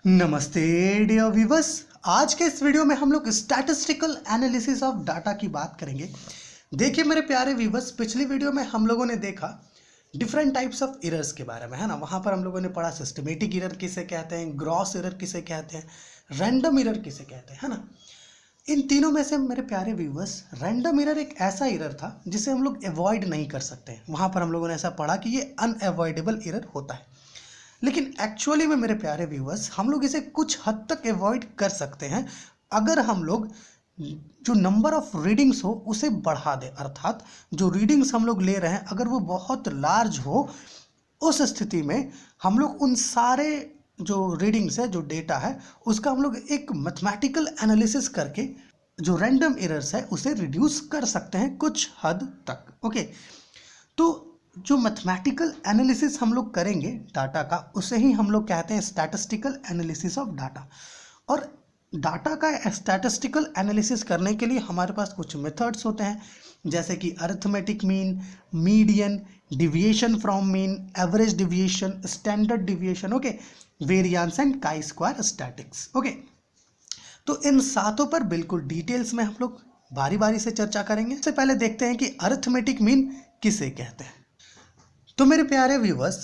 नमस्ते dear viewers. आज के इस वीडियो में हम लोग स्टैटिस्टिकल एनालिसिस ऑफ डाटा की बात करेंगे। देखिए मेरे प्यारे व्यूवर्स, पिछली वीडियो में हम लोगों ने देखा डिफरेंट टाइप्स ऑफ एरर्स के बारे में, है ना। वहाँ पर हम लोगों ने पढ़ा सिस्टमेटिक एरर किसे कहते हैं, ग्रॉस एरर किसे कहते हैं, रैंडम एरर किसे कहते हैं, है ना। इन तीनों में से मेरे प्यारे व्यूवर्स, रैंडम एरर एक ऐसा एरर था जिसे हम लोग अवॉइड नहीं कर सकते। वहाँ पर हम लोगों ने ऐसा पढ़ा कि ये अनअवॉइडेबल एरर होता है, लेकिन एक्चुअली में मेरे प्यारे व्यूवर्स हम लोग इसे कुछ हद तक अवॉइड कर सकते हैं अगर हम लोग जो नंबर ऑफ रीडिंग्स हो उसे बढ़ा दें। अर्थात जो रीडिंग्स हम लोग ले रहे हैं अगर वो बहुत लार्ज हो, उस स्थिति में हम लोग उन सारे जो रीडिंग्स है, जो डेटा है, उसका हम लोग एक मैथमेटिकल एनालिसिस करके जो रैंडम एरर्स है उसे रिड्यूस कर सकते हैं कुछ हद तक। ओके, तो जो मैथमेटिकल एनालिसिस हम लोग करेंगे डाटा का, उसे ही हम लोग कहते हैं स्टैटिस्टिकल एनालिसिस ऑफ डाटा। और डाटा का स्टैटिस्टिकल एनालिसिस करने के लिए हमारे पास कुछ मेथड्स होते हैं, जैसे कि arithmetic mean, median, deviation from mean, average deviation, standard deviation, okay, variance and काई स्क्वायर स्टैटिक्स। ओके, तो इन सातों पर बिल्कुल डिटेल्स में हम लोग बारी बारी से चर्चा करेंगे। सबसे पहले देखते हैं कि अरिथमेटिक मीन किसे कहते हैं। तो मेरे प्यारे व्यूवर्स,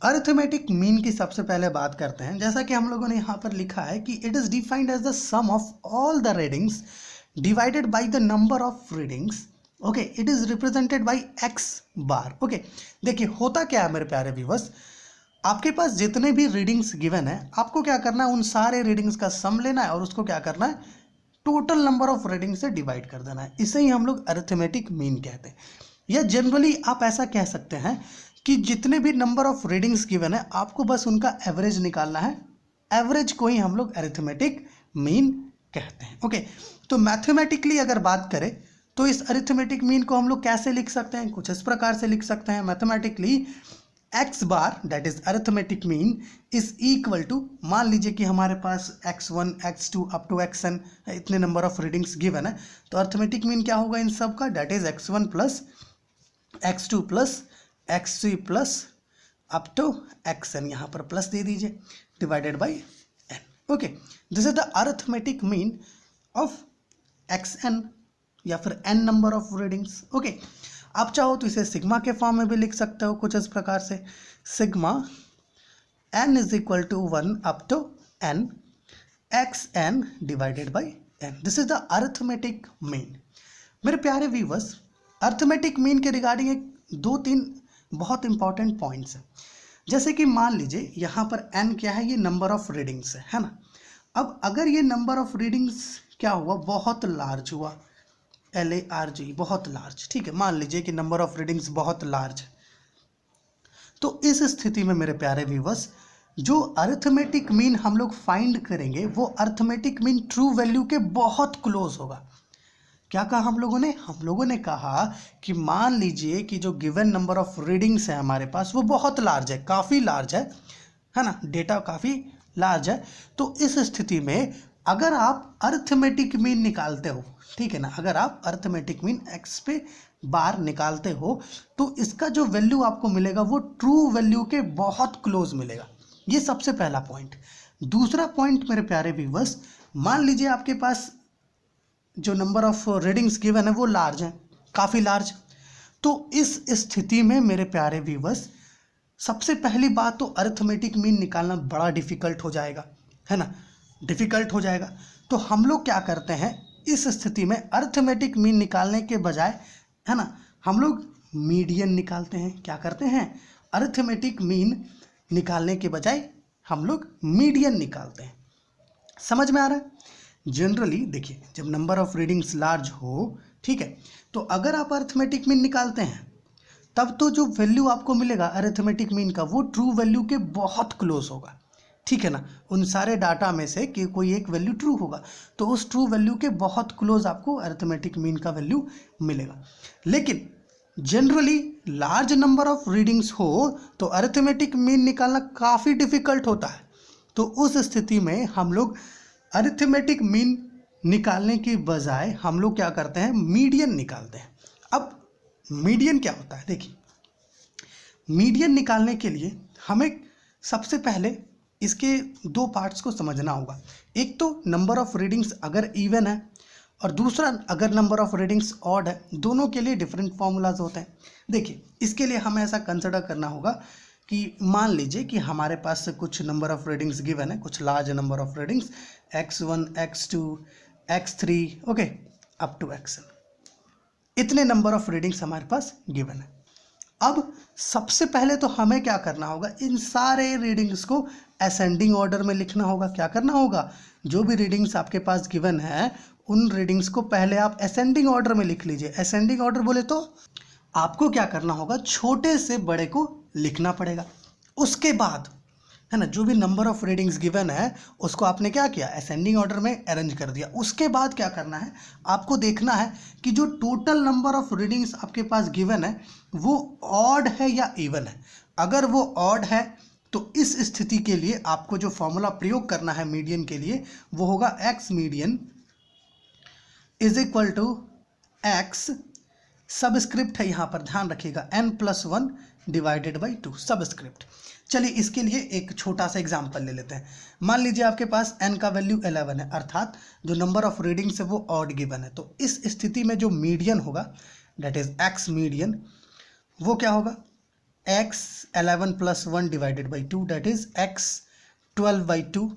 अरिथमेटिक मीन की सबसे पहले बात करते हैं। जैसा कि हम लोगों ने यहाँ पर लिखा है कि it is defined as the sum of all the readings divided by the number of readings. Okay, it is represented by x bar. Okay, देखिए होता क्या है मेरे प्यारे व्यूवर्स, आपके पास जितने भी रीडिंग्स गिवन है, आपको क्या करना है, उन सारे रीडिंग्स का सम लेना है और उसको क्या करना है, टोटल नंबर ऑफ रीडिंग से डिवाइड कर देना है। इसे ही हम लोग अरिथमेटिक मीन कहते हैं। या जनरली आप ऐसा कह सकते हैं कि जितने भी नंबर ऑफ रीडिंग्स गिवन है, आपको बस उनका एवरेज निकालना है। एवरेज को ही हम लोग अरिथमेटिक मीन कहते हैं। ओके, तो मैथमेटिकली अगर बात करें तो इस अरिथमेटिक मीन को हम लोग कैसे लिख सकते हैं, कुछ इस प्रकार से लिख सकते हैं mathematically. X bar that is arithmetic mean is equal to, मान लीजिए कि हमारे पास x1 x2 up to xn इतने नंबर ऑफ रीडिंग्स गिवन है, तो अरिथमेटिक मीन क्या होगा इन सब का, that is x1 plus x2 plus x3 plus up to xn, यहाँ पर प्लस दे दीजिए, divided by n। Okay, this is the arithmetic mean of xn या फिर n number of readings. Okay, आप चाहो तो इसे सिग्मा के फॉर्म में भी लिख सकते हो कुछ इस प्रकार से, sigma n is equal to 1 up to n xn divided by n। This is the arithmetic mean. मेरे प्यारे व्यूवर्स, अरिथमेटिक मीन के रिगार्डिंग एक दो तीन बहुत इंपॉर्टेंट पॉइंट्स हैं। जैसे कि मान लीजिए यहाँ पर n क्या है, ये नंबर ऑफ रीडिंग्स है ना। अब अगर ये नंबर ऑफ रीडिंग्स क्या हुआ, बहुत लार्ज हुआ, LARG, बहुत लार्ज, ठीक है, मान लीजिए कि नंबर ऑफ रीडिंग्स बहुत लार्ज है, तो इस स्थिति में मेरे प्यारे व्यूवर्स, जो अरिथमेटिक मीन हम लोग फाइंड करेंगे वो अरिथमेटिक मीन ट्रू वैल्यू के बहुत क्लोज होगा। क्या कहा हम लोगों ने कहा कि मान लीजिए कि जो गिवन नंबर ऑफ रीडिंग्स है हमारे पास वो बहुत लार्ज है, काफ़ी लार्ज है ना, डेटा काफ़ी लार्ज है। तो इस स्थिति में अगर आप अरिथमेटिक मीन निकालते हो, ठीक है ना, अगर आप अरिथमेटिक मीन एक्स पे बार निकालते हो तो इसका जो वैल्यू आपको मिलेगा वो ट्रू वैल्यू के बहुत क्लोज मिलेगा। ये सबसे पहला पॉइंट। दूसरा पॉइंट मेरे प्यारे व्यूवर्स, मान लीजिए आपके पास जो नंबर ऑफ रीडिंग्स गिवन है वो लार्ज है, काफ़ी लार्ज, तो इस स्थिति में मेरे प्यारे व्यूवर्स, सबसे पहली बात तो अरिथमेटिक मीन निकालना बड़ा डिफ़िकल्ट हो जाएगा, है ना, डिफ़िकल्ट हो जाएगा। तो हम लोग क्या करते हैं इस स्थिति में, अरिथमेटिक मीन निकालने के बजाय, है ना, हम लोग मीडियन निकालते हैं। क्या करते हैं, अरिथमेटिक मीन निकालने के बजाय हम लोग मीडियन निकालते हैं। समझ में आ रहा है। जनरली देखिए, जब नंबर ऑफ रीडिंग्स लार्ज हो, ठीक है, तो अगर आप अरिथमेटिक मीन निकालते हैं तब तो जो वैल्यू आपको मिलेगा अरिथमेटिक मीन का वो ट्रू वैल्यू के बहुत क्लोज होगा, ठीक है ना। उन सारे डाटा में से कि कोई एक वैल्यू ट्रू होगा तो उस ट्रू वैल्यू के बहुत क्लोज आपको अरिथमेटिक मीन का वैल्यू मिलेगा। लेकिन generally large number of readings हो तो अरिथमेटिक मीन निकालना काफ़ी डिफ़िकल्ट होता है। तो उस स्थिति में हम लोग अरिथमेटिक मीन निकालने के बजाय हम लोग क्या करते हैं, मीडियन निकालते हैं। अब मीडियन क्या होता है, देखिए, मीडियन निकालने के लिए हमें सबसे पहले इसके दो पार्ट्स को समझना होगा। एक तो नंबर ऑफ रीडिंग्स अगर इवन है और दूसरा अगर नंबर ऑफ रीडिंग्स ऑड है, दोनों के लिए डिफरेंट फॉर्मूलाज होते हैं। देखिए इसके लिए हमें ऐसा कंसिडर करना होगा कि मान लीजिए कि हमारे पास कुछ नंबर ऑफ रीडिंग्स गिवन है, कुछ large number of readings x1 x2 x3 okay up to xn, इतने नंबर ऑफ रीडिंग्स हमारे पास गिवन है। अब सबसे पहले तो हमें क्या करना होगा, इन सारे रीडिंग्स को असेंडिंग ऑर्डर में लिखना होगा। क्या करना होगा, जो भी रीडिंग्स आपके पास गिवन है उन रीडिंग्स को पहले आप असेंडिंग ऑर्डर में लिख लीजिए। असेंडिंग ऑर्डर बोले तो आपको क्या करना होगा, छोटे से बड़े को लिखना पड़ेगा। उसके बाद है ना, जो भी नंबर ऑफ रीडिंग्स गिवन है उसको आपने क्या किया, असेंडिंग ऑर्डर में अरेंज कर दिया। उसके बाद क्या करना है, आपको देखना है कि जो टोटल नंबर ऑफ रीडिंग्स आपके पास गिवन है वो ऑड है या इवन है। अगर वो ऑड है तो इस स्थिति के लिए आपको जो फॉर्मूला प्रयोग करना है मीडियन के लिए वो होगा x median is equal to x, subscript है यहाँ पर ध्यान रखिएगा, n+1 डिवाइडेड बाई 2 सबस्क्रिप्ट। चलिए इसके लिए एक छोटा सा एग्जांपल ले लेते हैं। मान लीजिए आपके पास n का वैल्यू 11 है, अर्थात जो नंबर ऑफ रीडिंग्स है वो ऑड गिवन है। तो इस स्थिति में जो मीडियन होगा दैट इज x मीडियन, वो क्या होगा, x 11+1 divided by 2 that is x 12/2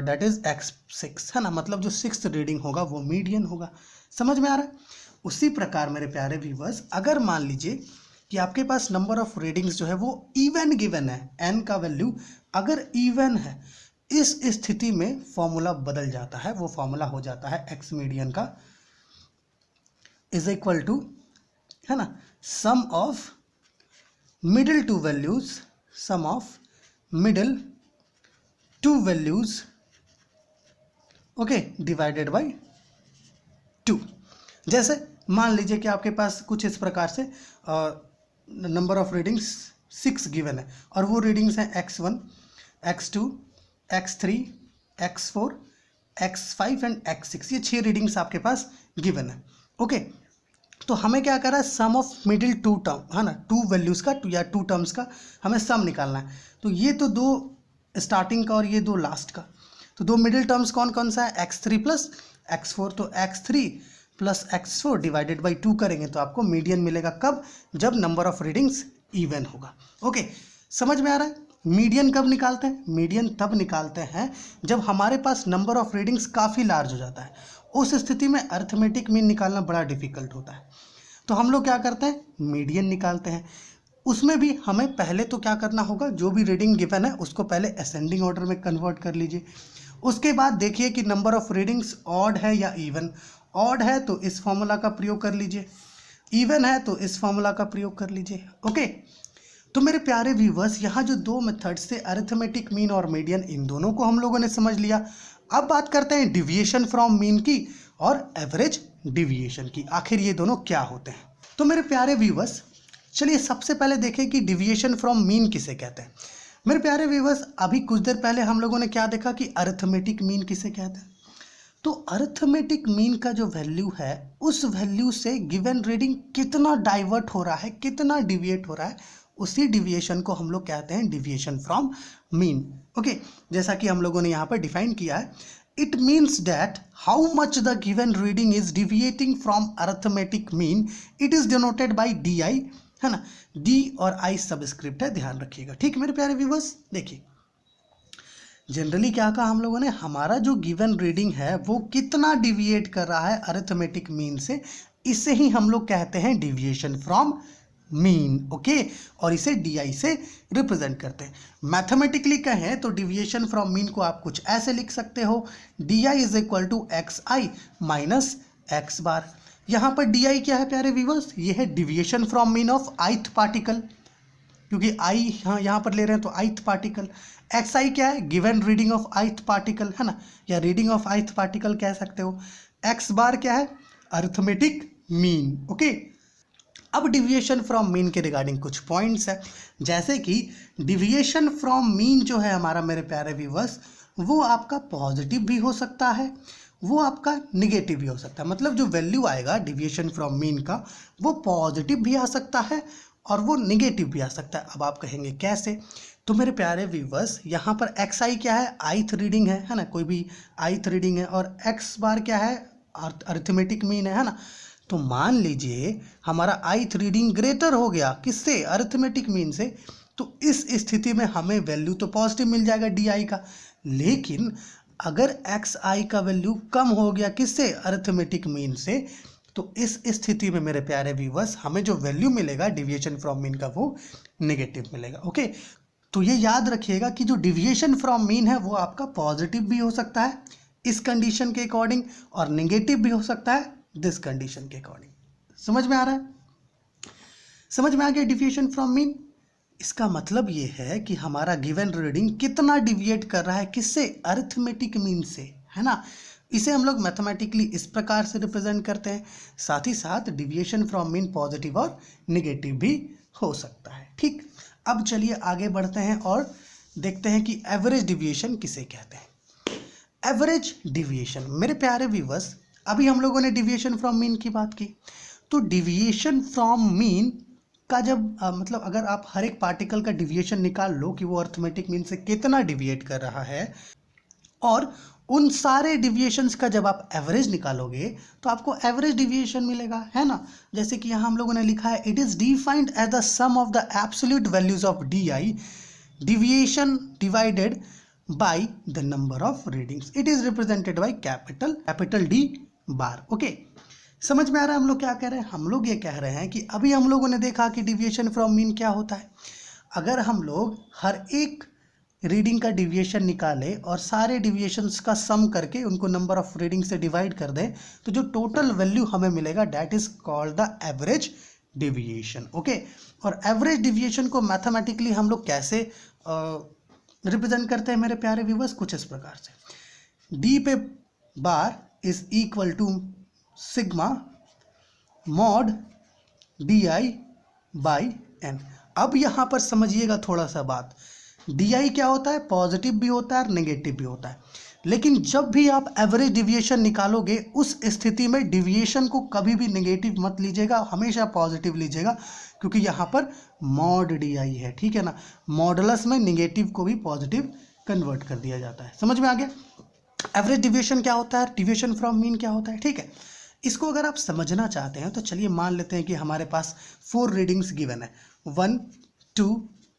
that is x 6 है ना, मतलब जो 6th रीडिंग होगा वो मीडियन होगा। समझ में आ रहा है। उसी प्रकार मेरे प्यारे व्यूअर्स, अगर मान लीजिए कि आपके पास नंबर ऑफ रीडिंग्स जो है वो इवन गिवन है, n का वैल्यू अगर इवन है, इस स्थिति में फॉर्मूला बदल जाता है। वो फॉर्मूला हो जाता है x मीडियन का इज इक्वल टू है ना sum of middle two values, sum of middle two values okay divided by 2। जैसे मान लीजिए कि आपके पास कुछ इस प्रकार से नंबर ऑफ रीडिंग्स 6 गिवन है और वो रीडिंग्स हैं x1 x2 x3 x4 x5 and x6, ये 6 रीडिंग्स आपके पास गिवन है। ओके, तो हमें क्या कर रहा है, सम ऑफ मिडिल टू टर्म है ना, 2 वैल्यूज़ का या 2 टर्म्स का हमें सम निकालना है। तो ये तो 2 स्टार्टिंग का और ये 2 लास्ट का, तो 2 मिडिल टर्म्स कौन कौन सा है, x3 प्लस x4, तो x3 plus x4 divided by 2 करेंगे तो आपको मीडियन मिलेगा। कब, जब नंबर ऑफ रीडिंग्स इवन होगा। ओके, समझ में आ रहा है। मीडियन कब निकालते हैं, मीडियन तब निकालते हैं जब हमारे पास नंबर ऑफ रीडिंग्स काफ़ी लार्ज हो जाता है। उस स्थिति में अर्थमेटिक मीन निकालना बड़ा डिफिकल्ट होता है, तो हम लोग क्या करते हैं, मीडियन निकालते हैं। उसमें भी हमें पहले तो क्या करना होगा, जो भी रीडिंग गिवन है उसको पहले असेंडिंग ऑर्डर में कन्वर्ट कर लीजिए। उसके बाद देखिए कि नंबर ऑफ रीडिंग्स ऑड है या इवन। ऑड है तो इस फॉर्मूला का प्रयोग कर लीजिए, इवन है तो इस फॉर्मूला का प्रयोग कर लीजिए। ओके, तो मेरे प्यारे व्यूवर्स, यहाँ जो 2 मेथड से अरिथमेटिक मीन और मीडियन, इन दोनों को हम लोगों ने समझ लिया। अब बात करते हैं डिविएशन फ्रॉम मीन की और एवरेज डिविएशन की, आखिर ये दोनों क्या होते हैं। तो मेरे प्यारे व्यूवर्स, चलिए सबसे पहले देखें कि डिविएशन फ्रॉम मीन किसे कहते हैं। मेरे प्यारे व्यूवर्स, अभी कुछ देर पहले हम लोगों ने क्या देखा कि अरिथमेटिक मीन किसे कहते हैं। तो अरिथमेटिक मीन का जो वैल्यू है, उस वैल्यू से गिवन रीडिंग कितना डाइवर्ट हो रहा है, कितना डिविएट हो रहा है, उसी डिविएशन को हम लोग कहते हैं डिविएशन फ्रॉम मीन। ओके, जैसा कि हम लोगों ने यहाँ पर डिफाइन किया है, it means that how much the given reading is deviating from arithmetic mean, it is denoted by D I, है ना, डी और आई सबस्क्रिप्ट है, ध्यान रखिएगा। ठीक मेरे प्यारे व्यूअर्स, देखिए जनरली क्या कहा हम लोगों ने, हमारा जो गिवन रीडिंग है वो कितना डिविएट कर रहा है अरिथमेटिक मीन से, इसे ही हम लोग कहते हैं डिविएशन फ्रॉम मीन। ओके, और इसे डी आई से रिप्रेजेंट करते हैं। मैथमेटिकली कहें तो डिविएशन फ्रॉम मीन को आप कुछ ऐसे लिख सकते हो, D I is equal to X I minus X bar. यहाँ पर डी आई क्या है प्यारे व्यूअर्स, ये है deviation from mean of ith particle, क्योंकि आई यहाँ पर ले रहे हैं तो ith पार्टिकल। एक्स आई क्या है, given reading of ith particle, है ना, या रीडिंग ऑफ ith पार्टिकल कह सकते हो। एक्स बार क्या है, अरिथमेटिक मीन। ओके, अब डिविएशन फ्रॉम मीन के रिगार्डिंग कुछ पॉइंट्स है, जैसे कि डिविएशन फ्रॉम मीन जो है हमारा मेरे प्यारे व्यूअर्स, वो आपका पॉजिटिव भी हो सकता है, वो आपका निगेटिव भी हो सकता है। मतलब जो वैल्यू आएगा डिविएशन फ्रॉम मीन का, वो पॉजिटिव भी आ सकता है और वो निगेटिव भी आ सकता है। अब आप कहेंगे कैसे? तो मेरे प्यारे व्यूवर्स, यहाँ पर एक्स आई क्या है? ith रीडिंग है ना, कोई भी ith रीडिंग है, और एक्स बार क्या है? अरिथमेटिक मीन है ना। तो मान लीजिए हमारा ith रीडिंग ग्रेटर हो गया किससे? अरिथमेटिक मीन से। तो इस स्थिति में हमें वैल्यू तो पॉजिटिव मिल जाएगा डी आई का, लेकिन अगर एक्स आई का वैल्यू कम हो गया किससे? अरिथमेटिक मीन से, तो इस स्थिति में मेरे प्यारे व्यूवर्स हमें जो वैल्यू मिलेगा डिविएशन फ्रॉम मीन का वो नेगेटिव मिलेगा। ओके, तो ये याद रखिएगा कि जो डिविएशन फ्रॉम मीन है वो आपका पॉजिटिव भी हो सकता है इस कंडीशन के अकॉर्डिंग, और नेगेटिव भी हो सकता है दिस कंडीशन के अकॉर्डिंग। समझ में आ रहा है? समझ में आ गया डिविएशन फ्रॉम मीन? इसका मतलब ये है कि हमारा गिवन रीडिंग कितना डिविएट कर रहा है किससे? अरिथमेटिक मीन से, है ना। इसे हम लोग मैथमेटिकली इस प्रकार से रिप्रेजेंट करते हैं। साथ ही साथ डिविएशन फ्रॉम मीन पॉजिटिव और नेगेटिव भी हो सकता है। ठीक, अब चलिए आगे बढ़ते हैं और देखते हैं कि एवरेज डिविएशन किसे कहते हैं। एवरेज डिविएशन मेरे प्यारे व्यूअर्स, अभी हम लोगों ने डिविएशन फ्रॉम मीन की बात की, तो डिविएशन फ्रॉम मीन का जब मतलब अगर आप हर एक पार्टिकल का डिविएशन निकाल लो कि वो अरिथमेटिक मीन से कितना डिविएट कर रहा है, और उन सारे डिविएशंस का जब आप एवरेज निकालोगे तो आपको एवरेज डिविएशन मिलेगा, है ना। जैसे कि यहाँ हम लोगों ने लिखा है, it is defined as the sum of the absolute values of D I deviation divided by the number of readings. It is represented by capital D bar. Okay, समझ में आ रहा है हम लोग क्या कह रहे हैं? हम लोग ये कह रहे हैं कि अभी हम लोगों ने देखा कि डिविएशन फ्रॉम मीन क्या होता है। अगर हम लोग हर एक रीडिंग का डिविएशन निकालें और सारे डिविएशंस का सम करके उनको नंबर ऑफ रीडिंग से डिवाइड कर दें, तो जो टोटल वैल्यू हमें मिलेगा that is called the average deviation. Okay, और एवरेज डिविएशन को मैथमेटिकली हम लोग कैसे रिप्रेजेंट करते हैं मेरे प्यारे व्यूवर्स? कुछ इस प्रकार से, डी पे bar is equal to sigma mod D I by N. अब यहाँ पर समझिएगा थोड़ा सा बात, डी आई क्या होता है? पॉजिटिव भी होता है और नेगेटिव भी होता है, लेकिन जब भी आप एवरेज डिविएशन निकालोगे उस स्थिति में डिविएशन को कभी भी नेगेटिव मत लीजिएगा, हमेशा पॉजिटिव लीजिएगा, क्योंकि यहाँ पर मॉड डी आई है, ठीक है ना। मॉडुलस में नेगेटिव को भी पॉजिटिव कन्वर्ट कर दिया जाता है। समझ में आ गया? एवरेज डिविएशन क्या होता है, डिविएशन फ्रॉम मीन क्या होता है, ठीक है। इसको अगर आप समझना चाहते हैं तो चलिए मान लेते हैं कि हमारे पास 4 रीडिंग्स गिवन है, 1 2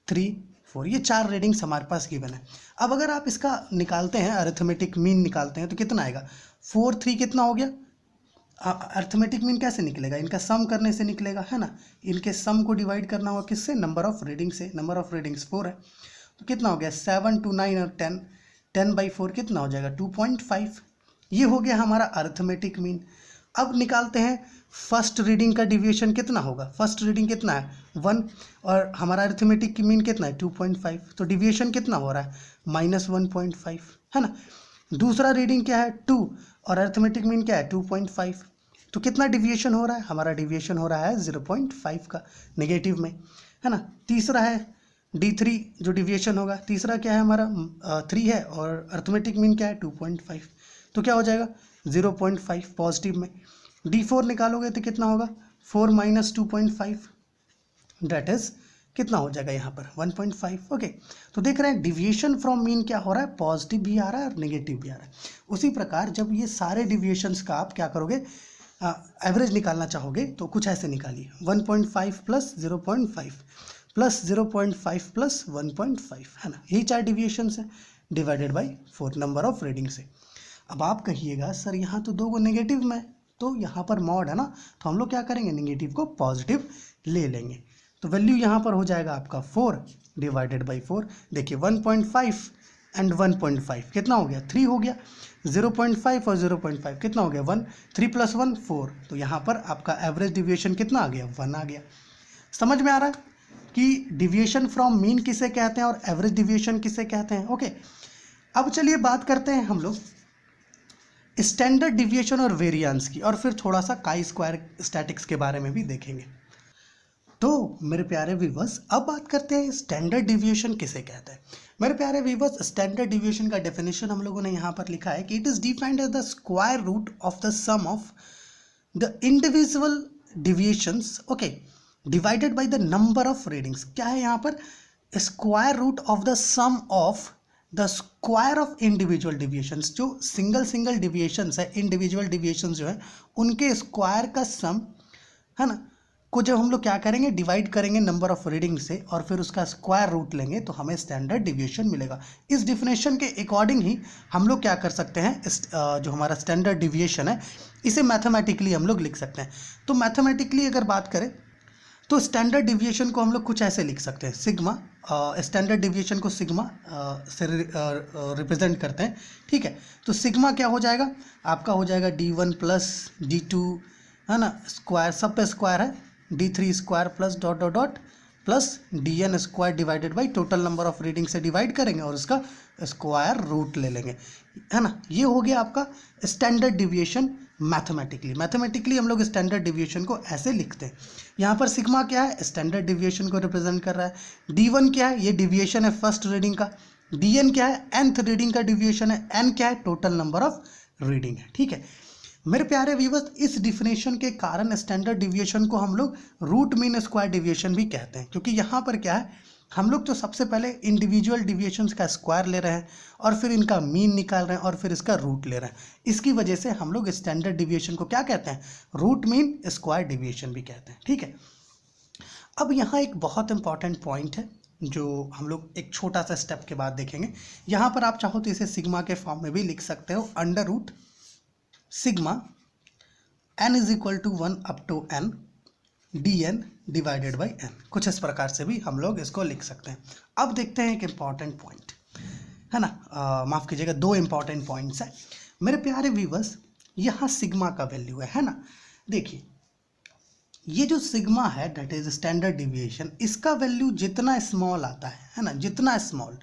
3 4, ये 4 रीडिंग्स हमारे पास गिवन है। अब अगर आप इसका निकालते हैं, अरिथमेटिक मीन निकालते हैं, तो कितना आएगा? 4 3 कितना हो गया? अरिथमेटिक मीन कैसे निकलेगा? इनका सम करने से निकलेगा, है ना। इनके सम को डिवाइड करना होगा किससे? नंबर ऑफ रीडिंग से। नंबर ऑफ रीडिंग्स 4 है, तो कितना हो गया? 7 2 9 और 10, 10/4 कितना हो जाएगा? 2.5। ये हो गया हमारा अरिथमेटिक मीन। अब निकालते हैं फर्स्ट रीडिंग का डिविएशन कितना होगा? फर्स्ट रीडिंग कितना है? 1, और हमारा अरिथमेटिक की मीन कितना है? 2.5, तो डिविएशन कितना हो रहा है? -1.5, है ना। दूसरा रीडिंग क्या है? 2, और अरिथमेटिक मीन क्या है? 2.5, तो कितना डिविएशन हो रहा है? हमारा डिविएशन हो रहा है 0.5 का, नेगेटिव में, है ना। तीसरा है D3 जो डिविएशन होगा, तीसरा क्या है हमारा? 3 है, और अरिथमेटिक मीन क्या है? 2.5, तो क्या हो जाएगा? 0.5 पॉजिटिव में। D4 निकालोगे तो कितना होगा? 4 - 2.5, डेट इज कितना हो जाएगा यहाँ पर? 1.5। ओके, तो देख रहे हैं डिविएशन फ्रॉम मीन क्या हो रहा है? पॉजिटिव भी आ रहा है और नेगेटिव भी आ रहा है। उसी प्रकार जब ये सारे डिविएशंस का आप क्या करोगे, एवरेज निकालना चाहोगे, तो कुछ ऐसे निकालिए, 1.5 + 0.5 + 0.5 + 1.5, है ना। यही 4 डिविएशंस है, divided by 4 number of reading से। अब आप कहिएगा सर यहाँ तो 2 नेगेटिव में, तो यहाँ पर मॉड है ना, तो हम लोग क्या करेंगे? नेगेटिव को पॉजिटिव ले लेंगे, तो वैल्यू यहाँ पर हो जाएगा आपका 4 डिवाइडेड बाई 4। देखिए 1.5 एंड 1.5 कितना हो गया? 3 हो गया। 0.5 और 0.5 कितना हो गया? 1, 3 + 1 4, तो यहाँ पर आपका एवरेज डिविएशन कितना आ गया? 1 आ गया। समझ में आ रहा है कि डिविएशन फ्रॉम मीन किसे कहते हैं और एवरेज डिविएशन किसे कहते हैं? ओके, अब चलिए बात करते हैं हम लोग स्टैंडर्ड डिविएशन और वेरिएंस की, और फिर थोड़ा सा काई स्क्वायर स्टैटिक्स के बारे में भी देखेंगे। तो मेरे प्यारे व्यूवर्स, अब बात करते हैं स्टैंडर्ड डिविएशन किसे कहते हैं। मेरे प्यारे व्यूवर्स, स्टैंडर्ड डिविएशन का डेफिनेशन हम लोगों ने यहाँ पर लिखा है कि it is defined as the square root of the sum of the individual deviations, okay, divided by the number of readings. क्या है यहाँ पर? Square root of the sum of the square of individual deviations. जो single deviations है, individual deviations जो है उनके square का सम, है ना, को जब हम लोग क्या करेंगे, डिवाइड करेंगे नंबर ऑफ रीडिंग से और फिर उसका स्क्वायर रूट लेंगे तो हमें स्टैंडर्ड डिविएशन मिलेगा। इस डिफिनेशन के अकॉर्डिंग ही हम लोग क्या कर सकते हैं, जो हमारा स्टैंडर्ड डिविएशन है इसे मैथमेटिकली हम लोग लिख सकते हैं। तो मैथमेटिकली अगर बात करें तो स्टैंडर्ड डिविएशन को हम लोग कुछ ऐसे लिख सकते हैं, सिग्मा, स्टैंडर्ड डिविएशन को सिग्मा से रिप्रेजेंट करते हैं, ठीक है। तो सिग्मा क्या हो जाएगा आपका, हो जाएगा D1 प्लस D2, है ना, स्क्वायर, सब पे स्क्वायर है, D3 square plus dot dot dot plus DN square divided by total number of reading से डिवाइड करेंगे और उसका स्क्वायर रूट ले लेंगे, है ना। ये हो गया आपका स्टैंडर्ड डिविएशन मैथमेटिकली हम लोग स्टैंडर्ड डिविएशन को ऐसे लिखते हैं। यहाँ पर सिग्मा क्या है, स्टैंडर्ड डिविएशन को रिप्रेजेंट कर रहा है। D1 क्या है, ये डिविएशन है फर्स्ट रीडिंग का। DN क्या है, nth रीडिंग का डिविएशन है। N क्या है, टोटल नंबर ऑफ रीडिंग है, ठीक है। मेरे प्यारे व्यूअर्स, इस डिफिनेशन के कारण स्टैंडर्ड डिविएशन को हम लोग रूट मीन स्क्वायर डिविएशन भी कहते हैं, क्योंकि यहाँ पर क्या है, हम लोग तो सबसे पहले इंडिविजुअल डिविएशंस का स्क्वायर ले रहे हैं और फिर इनका मीन निकाल रहे हैं और फिर इसका रूट ले रहे हैं। इसकी वजह से हम लोग स्टैंडर्ड डिविएशन को क्या कहते हैं, रूट मीन स्क्वायर डिविएशन भी कहते हैं, ठीक है। अब यहाँ एक बहुत इंपॉर्टेंट पॉइंट है जो हम लोग एक छोटा सा स्टेप के बाद देखेंगे। यहाँ पर आप चाहो तो इसे सिग्मा के फॉर्म में भी लिख सकते हो, under root sigma n is equal to 1 up to n dn divided by n। कुछ इस प्रकार से भी हम लोग इसको लिख सकते हैं। अब देखते हैं एक इम्पॉर्टेंट पॉइंट, है ना, माफ़ कीजिएगा, दो इम्पॉर्टेंट पॉइंट्स हैं मेरे प्यारे व्यूअर्स। यहाँ सिग्मा का वैल्यू है ना, देखिए ये जो सिग्मा है दैट इज स्टैंडर्ड डिविएशन, इसका वैल्यू जितना स्मॉल आता है ना, जितना स्मॉल,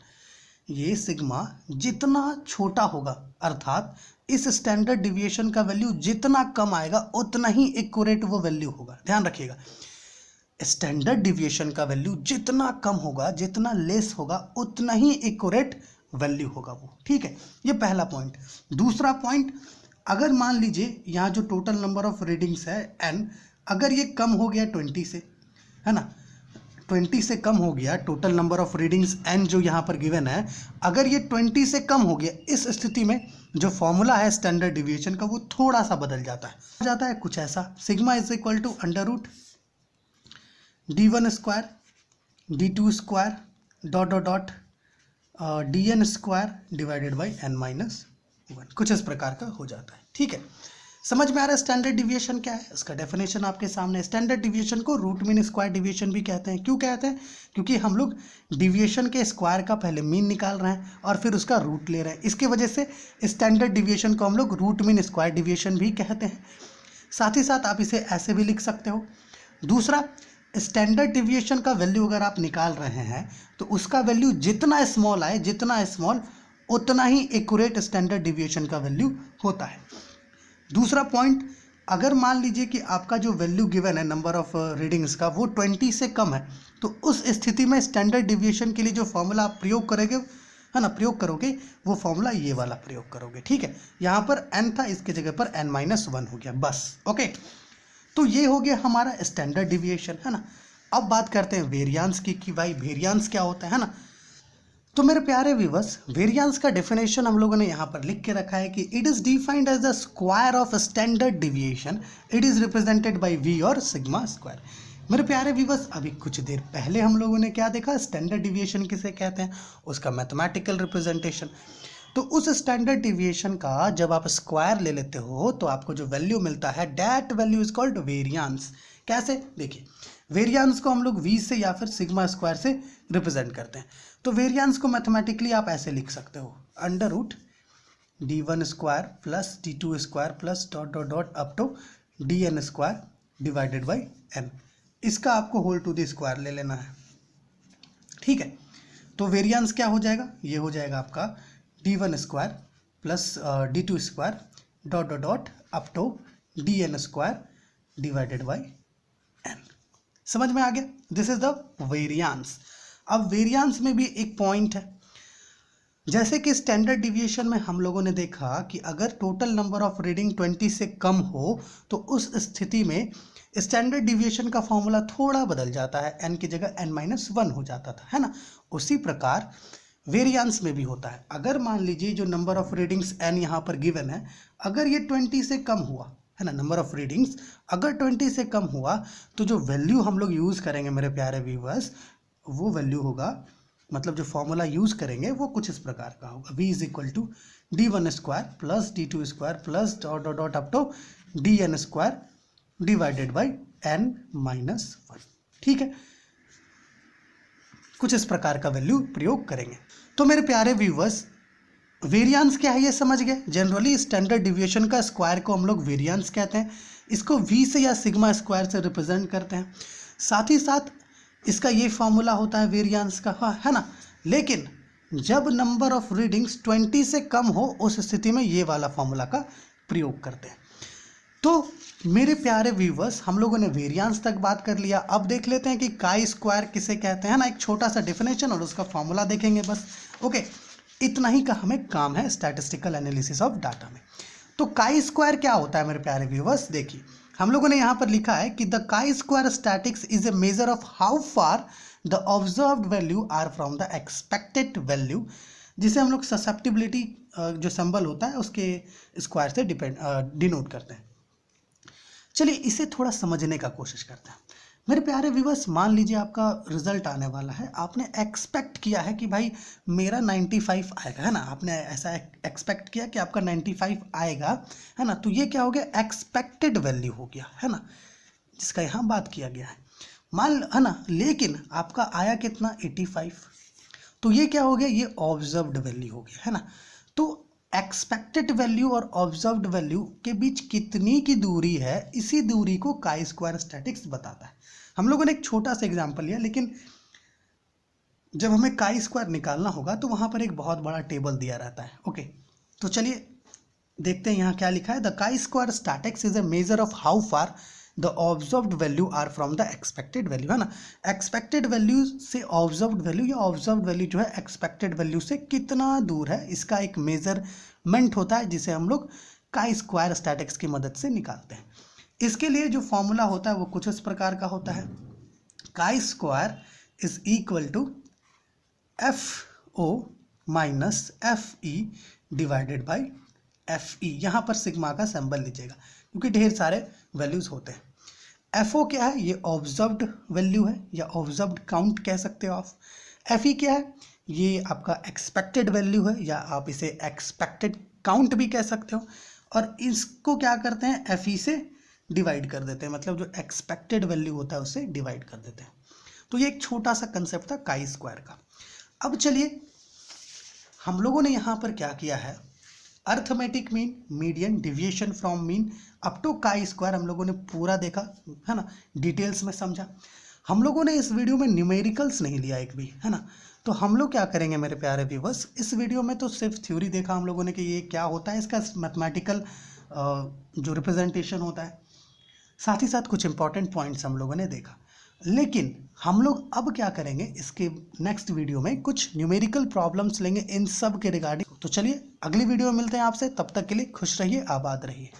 ये सिग्मा जितना छोटा होगा, अर्थात इस स्टैंडर्ड डिविएशन का वैल्यू जितना कम आएगा उतना ही एक्यूरेट वो वैल्यू होगा। ध्यान रखिएगा, स्टैंडर्ड डिविएशन का वैल्यू जितना कम होगा, जितना लेस होगा, उतना ही एक्यूरेट वैल्यू होगा वो, ठीक है। ये पहला पॉइंट। दूसरा पॉइंट, अगर मान लीजिए यहाँ जो टोटल नंबर ऑफ रीडिंग्स है n, अगर ये कम हो गया 20 से, है ना, 20 से कम हो गया total number of readings n जो यहाँ पर गिवन है, अगर ये 20 से कम हो गया, इस स्थिति में जो फॉर्मूला है स्टैंडर्ड डिविएशन का वो थोड़ा सा बदल जाता है कुछ ऐसा, sigma is equal to under root D1 square D2 square dot dot dot DN square divided by n-1, कुछ इस प्रकार का हो जाता है, ठीक है। समझ में आ रहा है स्टैंडर्ड डिविएशन क्या है? इसका डेफिनेशन आपके सामने। स्टैंडर्ड डिविएशन को रूट मीन स्क्वायर डिविएशन भी कहते हैं। क्यों कहते हैं? क्योंकि हम लोग डिविएशन के स्क्वायर का पहले मीन निकाल रहे हैं और फिर उसका रूट ले रहे हैं। इसकी वजह से स्टैंडर्ड डिविएशन को हम लोग रूट मीन स्क्वायर डिविएशन भी कहते हैं। साथ ही साथ आप इसे ऐसे भी लिख सकते हो। दूसरा, स्टैंडर्ड डिविएशन का वैल्यू अगर आप निकाल रहे हैं तो उसका वैल्यू जितना स्मॉल आए, जितना स्मॉल, उतना ही एक्यूरेट स्टैंडर्ड डिविएशन का वैल्यू होता है। दूसरा पॉइंट, अगर मान लीजिए कि आपका जो वैल्यू गिवन है नंबर ऑफ रीडिंग्स का वो 20 से कम है, तो उस स्थिति में स्टैंडर्ड डिविएशन के लिए जो फॉर्मूला आप प्रयोग करोगे, है ना, प्रयोग करोगे, वो फॉर्मूला ये वाला प्रयोग करोगे, ठीक है। यहाँ पर n था, इसके जगह पर n-1 हो गया, बस, ओके। तो ये हो गया हमारा स्टैंडर्ड डिविएशन, है ना। अब बात करते हैं वेरिएंस की कि भाई वेरिएंस क्या होता है ना। तो मेरे प्यारे व्यूअर्स, वेरिएंस का डेफिनेशन हम लोगों ने यहाँ पर लिख के रखा है कि it is defined as the square of standard deviation, it is represented by v और सिग्मा स्क्वायर। मेरे प्यारे व्यूअर्स, अभी कुछ देर पहले हम लोगों ने क्या देखा, स्टैंडर्ड डिविएशन किसे कहते हैं, उसका मैथमेटिकल रिप्रेजेंटेशन। तो उस स्टैंडर्ड डिविएशन का जब आप स्क्वायर ले लेते हो तो आपको जो वैल्यू मिलता है, that value is called variance. कैसे? देखिए, वेरिएंस को हम लोग v से या फिर सिग्मा स्क्वायर से रिप्रेजेंट करते हैं। तो वेरिएंस को मैथमेटिकली आप ऐसे लिख सकते हो, under root D1 square plus D2 square plus dot dot dot up to DN square divided by n। इसका आपको होल टू द स्क्वायर ले लेना है, ठीक है। तो वेरिएंस क्या हो जाएगा, ये हो जाएगा आपका D1 square plus D2 square dot dot dot up to DN square divided by n। समझ में आ गया? This is the variance. अब वेरिएंस में भी एक पॉइंट है, जैसे कि स्टैंडर्ड डिविएशन में हम लोगों ने देखा कि अगर टोटल नंबर ऑफ रीडिंग 20 से कम हो तो उस स्थिति में स्टैंडर्ड डिविएशन का फॉर्मूला थोड़ा बदल जाता है, n की जगह n-1 हो जाता था, है ना। उसी प्रकार वेरिएंस में भी होता है। अगर मान लीजिए जो नंबर ऑफ रीडिंग्स n यहाँ पर गिवन है, अगर ये 20 से कम हुआ, है ना, नंबर ऑफ रीडिंग्स अगर 20 से कम हुआ तो जो वैल्यू हम लोग यूज़ करेंगे मेरे प्यारे व्यूअर्स, वो वैल्यू होगा, मतलब जो फॉर्मूला यूज़ करेंगे वो कुछ इस प्रकार का होगा, v is equal to d1 square plus d2 square plus dot dot dot up to dn square divided by n-1। ठीक है, कुछ इस प्रकार का वैल्यू प्रयोग करेंगे। तो मेरे प्यारे व्यूवर्स, वेरिएंस क्या है ये समझ गए। जनरली स्टैंडर्ड डिविएशन का स्क्वायर को हम लोग वेरिएंस कहते हैं, इसको v से या सिग्मा स्क्वायर से रिप्रेजेंट करते हैं। साथ ही साथ इसका ये फॉर्मूला होता है वेरिएंस का, हाँ, है ना। लेकिन जब नंबर ऑफ रीडिंग्स 20 से कम हो उस स्थिति में ये वाला फॉर्मूला का प्रयोग करते हैं। तो मेरे प्यारे व्यूवर्स, हम लोगों ने वेरिएंस तक बात कर लिया। अब देख लेते हैं कि काई स्क्वायर किसे कहते हैं ना, एक छोटा सा डेफिनेशन और उसका फॉर्मूला देखेंगे बस। ओके, इतना ही का हमें काम है स्टैटिस्टिकल एनालिसिस ऑफ डाटा में। तो काई स्क्वायर क्या होता है मेरे प्यारे व्यूवर्स, देखिए हम लोगों ने यहाँ पर लिखा है कि the chi square statistics is a measure of how far the observed value are from the expected value, जिसे हम लोग ससेप्टिबिलिटी जो सिंबल होता है उसके स्क्वायर से डिनोट करते हैं। चलिए इसे थोड़ा समझने का कोशिश करते हैं। मेरे प्यारे व्यूअर्स, मान लीजिए आपका रिजल्ट आने वाला है, आपने एक्सपेक्ट किया है कि भाई मेरा 95 आएगा, है ना, आपने ऐसा एक्सपेक्ट किया कि आपका 95 आएगा, है ना। तो ये क्या हो गया, एक्सपेक्टेड वैल्यू हो गया, है ना, जिसका यहाँ बात किया गया है, है ना। लेकिन आपका आया कितना, 85। तो ये क्या हो गया, ये ऑब्जर्व्ड वैल्यू हो गया, है ना। तो एक्सपेक्टेड वैल्यू और ऑब्जर्व्ड वैल्यू के बीच कितनी की दूरी है, इसी दूरी को काई स्क्वायर स्टैटिक्स बताता है। हम लोगों ने एक छोटा सा एग्जांपल लिया, लेकिन जब हमें काई स्क्वायर निकालना होगा तो वहां पर एक बहुत बड़ा टेबल दिया रहता है। ओके, तो चलिए देखते हैं यहाँ क्या लिखा है। The chi square statistics is a measure of how far the observed value are from the expected value, है ना। एक्सपेक्टेड वैल्यू से ऑब्जर्व्ड वैल्यू या ऑब्जर्व्ड वैल्यू जो है एक्सपेक्टेड वैल्यू से कितना दूर है, इसका एक मेजरमेंट होता है जिसे हम लोग काई स्क्वायर स्टैटिक्स की मदद से निकालते हैं। इसके लिए जो फॉर्मूला होता है वो कुछ इस प्रकार का होता है, chi square is equal to FO minus FE divided by FE। यहाँ पर सिग्मा का सिंबल लीजिएगा क्योंकि ढेर सारे वैल्यूज होते हैं। FO क्या है, ये ऑब्जर्व्ड वैल्यू है या ऑब्जर्व्ड काउंट कह सकते हो आप। FE क्या है, ये आपका एक्सपेक्टेड वैल्यू है या आप इसे एक्सपेक्टेड काउंट भी कह सकते हो। और इसको क्या करते हैं, FE से डिवाइड कर देते हैं, मतलब जो एक्सपेक्टेड वैल्यू होता है उसे डिवाइड कर देते हैं। तो ये एक छोटा सा कंसेप्ट था काई स्क्वायर का। अब चलिए हम लोगों ने यहाँ पर क्या किया है, arithmetic mean, median, deviation from mean up to chi square हम लोगों ने पूरा देखा, है ना, डिटेल्स में समझा। हम लोगों ने इस वीडियो में न्यूमेरिकल्स नहीं लिया एक भी, है ना। तो हम लोग क्या करेंगे मेरे प्यारे व्यूवर्स, इस वीडियो में तो सिर्फ थ्योरी देखा हम लोगों ने कि ये क्या होता है, इसका मैथमेटिकल जो रिप्रेजेंटेशन होता है, साथ ही साथ कुछ इंपॉर्टेंट पॉइंट्स हम लोगों ने देखा। लेकिन हम लोग अब क्या करेंगे, इसके नेक्स्ट वीडियो में कुछ न्यूमेरिकल प्रॉब्लम्स लेंगे इन सब के रिगार्डिंग। तो चलिए अगली वीडियो में मिलते हैं आपसे, तब तक के लिए खुश रहिए, आबाद रहिए।